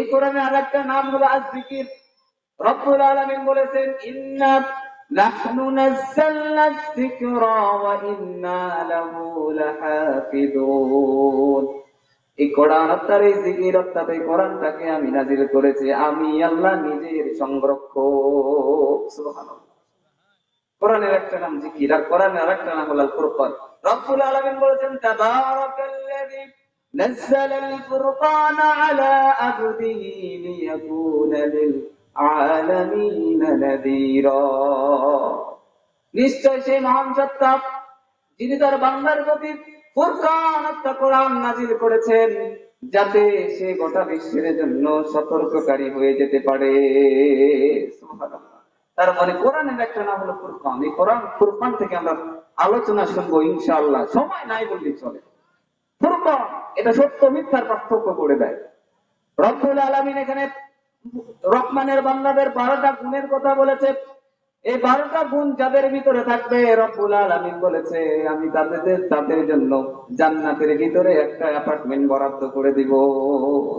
এই কোরআনের আরেকটা নাম হলো আয-যিকির। রব্বুল আলামিন বলেছেন, ইন্না নাহনু নাযালনা আয-যিকরা ওয়া ইন্না লাহু লাহাফিযুন। এই কোরআন অর্থাৎ এই জিকির অর্থাৎ এই কোরআনটাকে আমি নাজিল করেছি, আমি আল্লাহ নিজের সংরক্ষক। সুবহানাল্লাহ। কোরআনের একটা নাম জিকির, আর কোরআনের আরেকটা নাম হলো আল ফুরকান। রব্বুল আলামিন বলেছেন, তাবারাকাল্লাযী নাযালাল ফুরকানা আলা আবদিহি লিয়াকুনা লিল আলামিনা নাযীরা। নিশ্চয় সেই মহান সত্তা যিনি তার বান্দার প্রতি ফুরকান অর্থাৎ কোরআন নাযিল করেছেন, যাতে সে গোটা বিশ্বের জন্য সতর্ককারী হয়ে যেতে পারে। সুবহানাল্লাহ। তার মানে কোরআনের একটা নাম হলো ফুরকান। এই কোরআন ফুরকান থেকে আমরা আলোচনা শুনবো ইনশাআল্লাহ, সময় নাই বললেই চলে। ফুরকান এটা সত্য মিথ্যার পার্থক্য করে দেয়। রব্বুল আলামিন এখানে রহমানের বান্দাদের 12টা গুণের কথা বলেছে। এই 12টা গুণ যাদের ভিতরে থাকবে, রব্বুল আলামিন বলেছে আমি তাদের জন্য জান্নাতের ভিতরে একটা অ্যাপার্টমেন্ট বরাদ্দ করে দিব।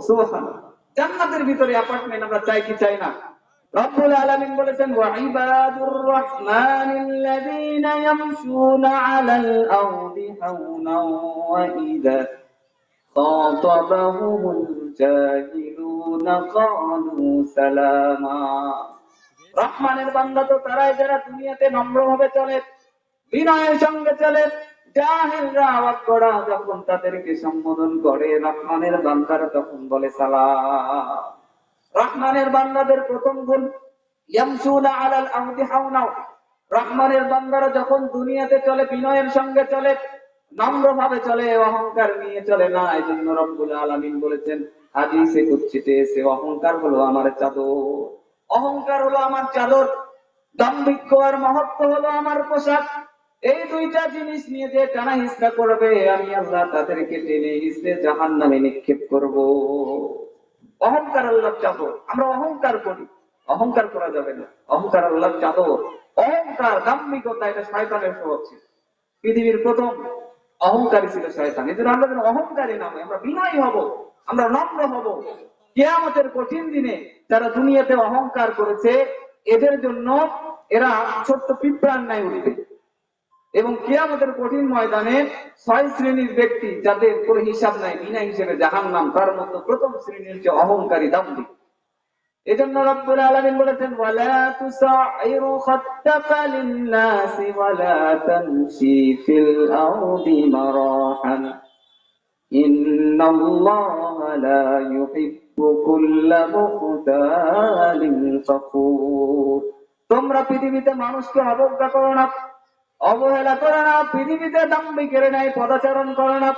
সুবহানাল্লাহ। জান্নাতের ভিতরে অ্যাপার্টমেন্ট আমরা চাই কি চাই না? রব্বুল আলামিন বলেছেন, ওয়া ইবাদুর রাহমানিল্লাযীনা ইয়ামশুনা আলাল আরদি হাওনা ওয়া ইযা খাতাবাহুমুল জাহিলুনা ক্বালু সালামা। রহমানের বান্দা তো তারাই যারা দুনিয়াতে নম্রভাবে চলে, বিনয়ের সঙ্গে চলে। জাহিলরা অজ্ঞরা যখন তাদেরকে সম্বোধন করে, রহমানের বান্দারা তখন বলে সালাম। রহমানের বান্দাদের প্রথম গুণ ইয়ামশুনা আলাল আরদি হাওনা। রহমানের বান্দারা যখন দুনিয়াতে চলে বিনয়ের সঙ্গে চলে, নম্রভাবে চলে, অহংকার নিয়ে চলে না। এজন্য রব্বুল আলামিন বলেছেন হাদিসে কুদসিতে এসে, অহংকার হলো আমার চাদর। অহংকার হলো আমার চাদর, দাম্ভিক্য আর মহত্ব হলো আমার পোশাক। এই দুইটা জিনিস নিয়ে যে টানা হিসকা করবে, আমি আল্লাহ তাদেরকে টেনে হিসড়ে জাহান্নামে নিক্ষেপ করব। অহংকার আল্লাহর চাদর। আমরা অহংকার করি, অহংকার করা যাবে না। অহংকার আল্লাহর চাদর। অহংকার দাম্ভিকতা এটা শয়তানের স্বভাব ছিল। পৃথিবীর প্রথম অহংকারী ছিল শয়তান। এজন্য আমরা যেন অহংকারী না হই, আমরা বিনয়ী হব, আমরা নম্র হব। কিয়ামতের কঠিন দিনে যারা দুনিয়াতে অহংকার করেছে, এদের জন্য এরা ছোট্ট পিঁপড়ার ন্যায় উঠবে। এবং কিয়ামতের কঠিন ময়দানে 6 শ্রেণীর ব্যক্তি যাদের কোনো হিসাব নাই, বিনা হিসেবে জাহান্নাম, তার মধ্যে প্রথম শ্রেণীর যে অহংকারী দাম্ভিক। এজন্য রব্বুল আলামিন বলেছেন, ওয়ালা তুসাইরু খাত্তাকা লিন-নাসি ওয়ালা তামশি ফিল আরদি মারাহান ইন্নাল্লাহা লা ইউহিব্বু কুল্লা মুখতালিন ফাখুর। তোমরা পৃথিবীতে মানুষকে অবজ্ঞা করো না, অবহেলা করো না, পৃথিবীতে দাম্ভিকের ন্যায় পদাচরণ করো না।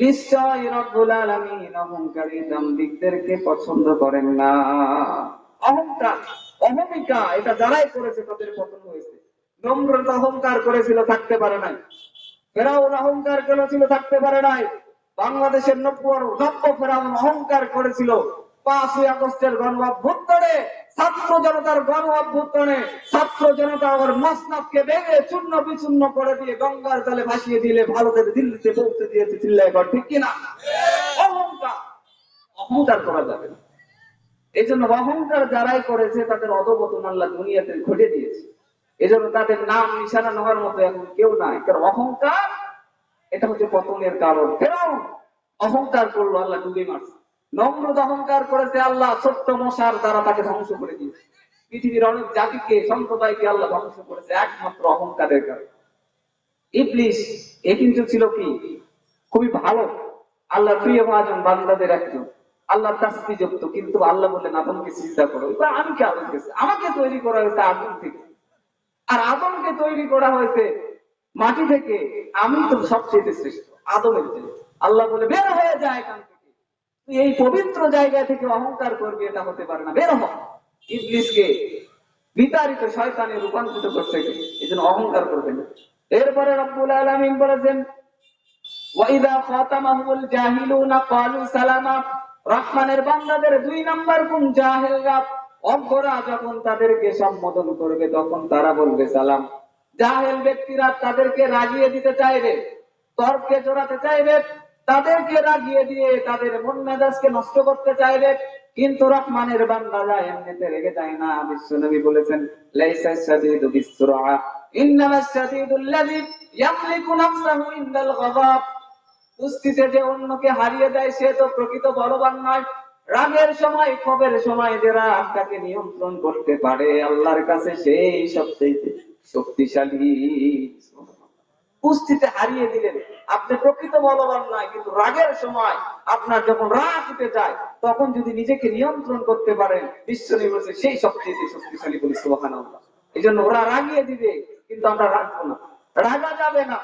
নিশ্চয় রব্বুল আলামিন অহংকারী দাম্ভিকদেরকে পছন্দ করেন না। অহংকার, অহমিকা এটা যারাই করেছে তাদের পতন হয়েছে। নম্রতা অহংকার করেছিল, থাকতে পারে নাই। ফেরাউন অহংকার করেছিল, থাকতে পারে নাই। বাংলাদেশের নব্য ফেরাউন অহংকার করেছিল। 5ই আগস্টের গণ অভ্যুত্থানে, ছাত্র জনতার গণ অভ্যুত্থানে ছাত্র জনতা ওর মসনদকে ভেঙে চূর্ণ বিচূর্ণ করে দিয়ে গঙ্গার জলে ভাসিয়ে দিলে ভারতের দিল্লিতে পৌঁছে দিয়েছে। চিল্লায় কর ঠিক কিনা? অহংকার, অহংকার করা যাবে না। এই জন্য অহংকার যারাই করেছে তাদের অধঃপতন আল্লাহ দুনিয়াতে ঘটে দিয়েছে। এই জন্য তাদের নাম নিশানা নেওয়ার মতো এখন কেউ নাই। কারণ অহংকার এটা হচ্ছে পতনের কারণ। ফেরাউন অহংকার করলো, আল্লাহ ডুবে মারছে। নমরুদ অহংকার করেছে, আল্লাহ ছোট্ট মশার দ্বারা তাকে ধ্বংস করে দিয়েছে। পৃথিবীর অনেক জাতিকে, সম্প্রদায়কে আল্লাহ ধ্বংস করেছে একমাত্র অহংকারের কারণে। ইবলিস এ কিন্তু ছিল কি খুবই ভালো, আল্লাহর প্রিয় ভাজন বান্দাদের একজন, আল্লাহর তাসবিহ যুক্ত। কিন্তু আল্লাহ বললেন আদমকে চিন্তা করো। আমি কি আদমকে? আমাকে তৈরি করা হয়েছে আগুন থেকে, আর আদমকে তৈরি করা হয়েছে মাটি থেকে। আমি তো সবচেয়ে শ্রেষ্ঠ আদমের চেয়ে। আল্লাহ বলে বের হয়ে যায় এখান থেকে, তুই এই পবিত্র জায়গা থেকে অহংকার করবি, এটা হতে পারে না, বের হ। ইবলিসকে বিতাড়িত শয়তানে রূপান্তরিত করছে, এই জন্য অহংকার করবেন। এরপরে রব্বুল আলামিন বলেছেন, ওয়াইদা খাতামাহুল জাহিলুনা ক্বালু সালামা। রহমানের বান্দাদের 2 নাম্বার গুণ জাহেলরা, অজ্ঞরা যখন তাদেরকে সম্বোধন করবে তখন তারা বলবে সালাম। জাহেল ব্যক্তিরা তাদেরকে রাগিয়ে দিতে চাইবে, তর্কে জড়াতে চাইবে, তাদেরকে রাগিয়ে দিয়ে তাদের মন মেজাজকে নষ্ট করতে চাইবে। কিন্তু রহমানের বান্দা যায় এমনিতে রেগে যায় না। বিশ্বনবী বলেছেন, লাইসা শাদীদু বিসসুরআ ইন্নামাস শাদীদুল্লাযী ইয়ামলিকু নাফসাহু ইনদাল গাযাব। কুস্তিতে যে অন্যকে হারিয়ে দেয় সে তো প্রকৃত বলবান নয়। রাগের সময়, ক্ষোভের সময় যে রাগটাকে নিয়ন্ত্রণ করতে পারে, আল্লাহর কাছে সেই সবচেয়ে শক্তিশালী। কুস্তিতে হারিয়ে দিলেন, আপনি প্রকৃত বলবান নয়, কিন্তু রাগের সময় আপনার যখন রাগ উঠে যায়, তখন যদি নিজেকে নিয়ন্ত্রণ করতে পারেন, বিশ্বনবী বলেছে সেই সবচেয়ে শক্তিশালী। বলি সুবহানাল্লাহ। এই জন্য ওরা রাগিয়ে দিবে, কিন্তু আমরা রাখবো না, রাগা যাবে না।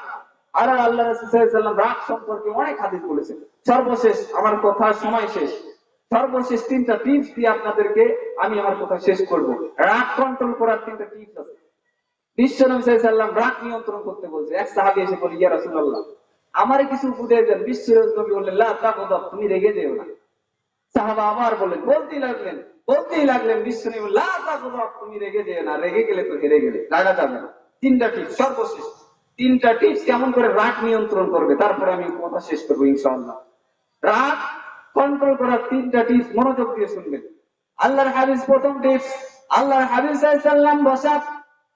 আর আল্লাহ রাসূল সাল্লাল্লাহু আলাইহি ওয়াসাল্লাম রাগ সম্পর্কে অনেক হাদিস বলেছেন। সর্বশেষ আমার কথা সময় শেষ, সর্বশেষ 3টা টিপস দিয়ে আপনাদেরকে আমি আমার কথা শেষ করব। রাগ কন্ট্রোল করার 3টা টিপস আছে। বিশ্বনবী সাল্লাল্লাহু আলাইহি ওয়াসাল্লাম রাগ নিয়ন্ত্রণ করতে বলছে। এক সাহাবী এসে বলে, ইয়া রাসূলুল্লাহ, আমারে কিছু উপদেশ দেন। বিশ্বনবী বললেন, লা তাগদাব, তুমি রেগে যেও না। সাহাবা আবার বললেন, বলতেই লাগলেন, বিশ্বনবী বললেন, লা তাগদাব, তুমি রেগে যেও না, রেগে গেলে তো হেরে গেলে, রাগা যাবে না। 3টা টিপস, সর্বশেষ 3টা টিপস কেমন করে রাগ নিয়ন্ত্রণ করবে, তারপরে আমি কথা শেষ করবো ইনশাআল্লাহ। রাগ কন্ট্রোল করার 3টা টিপস, মনোযোগ দিয়ে শুনবেন। আল্লাহর হাবিব প্রথম টিপস, আল্লাহর হাবিব সাল্লাল্লাহু আলাইহি ওয়াসাল্লাম বসা,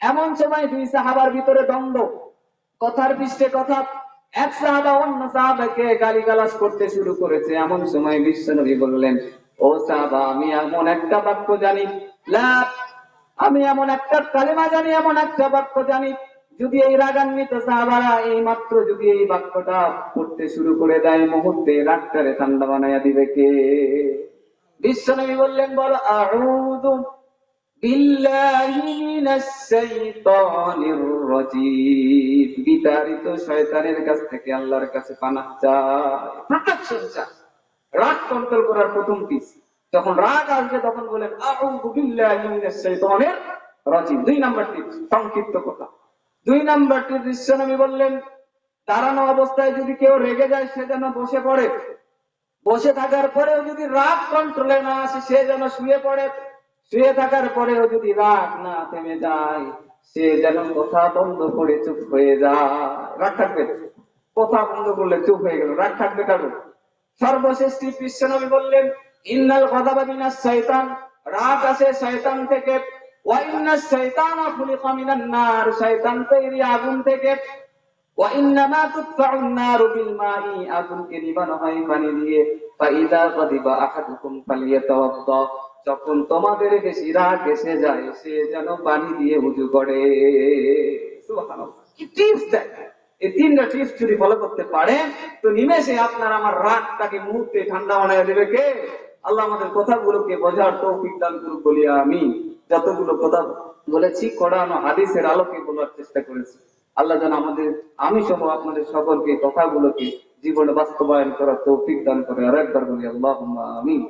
এমন সময় 2 সাহাবার ভিতরে দ্বন্দ্ব, কথার পৃষ্ঠে কথা। এক সাহাবা অন্য সাহাবাকে গালিগালাজ করতে শুরু করেছে। এমন সময় বিশ্বনবী বললেন, ও সাহাবা, আমি এমন একটা বাক্য জানি, লা, আমি এমন একটা কালিমা জানি, এমন একটা বাক্য জানি, যদি এই রাগান্বিত সাহাবারা এই মাত্র যদি এই বাক্যটা পড়তে শুরু করে দেয়, মুহূর্তে রাগটারে ঠান্ডা বানাইয়া দিবে কে? বিশ্বনবী বললেন, বলো, আউযু বিল্লাহি মিনাশ শাইতানির রাজীম। বিতাড়িত শয়তানের কাছ থেকে আল্লাহর কাছে পানাহ চাই, প্রোটেকশন চাই। রাগ কন্ট্রোল করার প্রথম টিপস, যখন রাগ আসবে তখন বলেন, আউযু বিল্লাহি মিনাশ শাইতানির রাজীম। 2 নাম্বার টিপস, সংক্ষিপ্ত কথা। 2 নাম্বার টিপস, বিশ্বনবী বললেন, দাঁড়ানো অবস্থায় যদি কেউ রেগে যায় সে যেন বসে পড়ে। বসে থাকার পরেও যদি রাগ কন্ট্রোলে না আসে সে যেন শুয়ে পড়ে। শুয়ে থাকার পরেও যদি রাগ না থেমে যায় সে যেন কথা বন্ধ করে চুপ হয়ে যায়। রাগ থাকবে, কথা বন্ধ করলে চুপ হয়ে গেল, রাগ থাকবে কারো। সর্বশেষ বিশ্বনবী বললেন, ইন্নাল গাযাবা মিনাশ শাইতান, রাগ আসে শয়তান থেকে। ওয়া ইন্নাশ শাইতানা খুলিকা মিনান নার, শয়তান তৈরি আগুন থেকে। ওয়া ইন্নামা তুতফাউন নারু বিল মাই, আগুনকে নিবানো হয় পানি দিয়ে। ফাইদা গাদিবা আহাদুকুম ফালিয়াতাওয়াদ্দা, যখন তোমাদের বেশি রাগ এসে যায় সে যেন পানি দিয়ে ওযু করে। সুবহানাল্লাহ, কি টিপস দেন! এই 3টা টিপস যদি ফলো করতে পারে তো নিমেষে আপনার আমার রাগটাকে মুহূর্তে ঠান্ডা বানিয়ে দেবে কে? আল্লাহ আমাদের কথাগুলোকে বোঝার তৌফিক দান করুক বলি আমিন। যতগুলো কথা বলেছি কোরআন ও হাদিসের আলোকে বলার চেষ্টা করেছি। আল্লাহ যেন আমাদের, আমি সহ আপনাদের সকলকে কথাগুলোকে জীবনে বাস্তবায়ন করার তৌফিক দান করে। আর একবার বলি আল্লাহুম্মা আমিন।